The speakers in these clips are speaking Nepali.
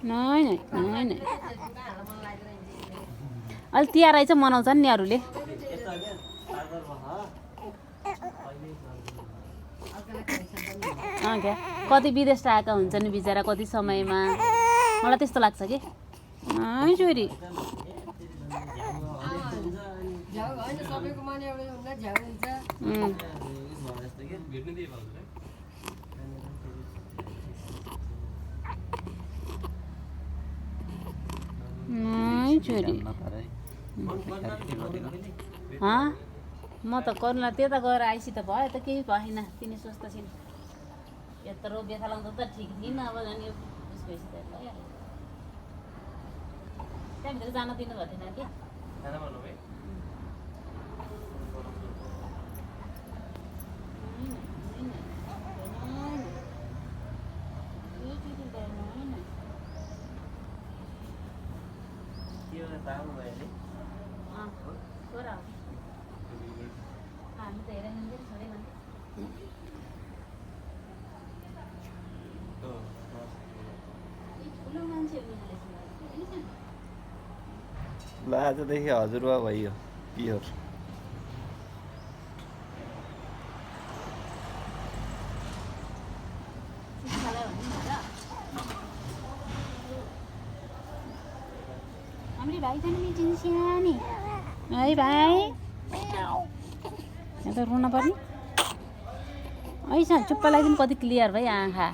नै नै नै नै अलि तिहार चाहिँ मनाउँछन् नि अरूले क्या कति विदेश आएका हुन्छन् बिचरा कति समयमा मलाई त्यस्तो लाग्छ कि छोरी छोरी म त करुणा त्यता गएर आइसी त भयो त केही भएन तिनी स्वस्थ छिन् यत्रो बेथा लाउँदा त ठिक थिइन् अब झन् यो भएपछि त भइहाल्यो त्यहाँभित्र जान दिनु भएको थिएन कि हामी त हेरेर छोडेन ठुलो मान्छेहरू ल आजदेखि हजुरबा भइयो पियोर हाम्रो भाइ जाने मिटिङ सानी है भाइ यहाँ त रुन पर्ने ऐसा चुप्प लगाइदिनु कति क्लियर भाइ आँखा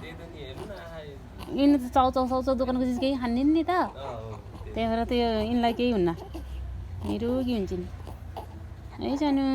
यिनीहरू त चाउ दोकानको चिज केही खान्दिन् नि त त्यही भएर त यिनलाई केही हुन्न निरोगी हुन्छ नि है सानो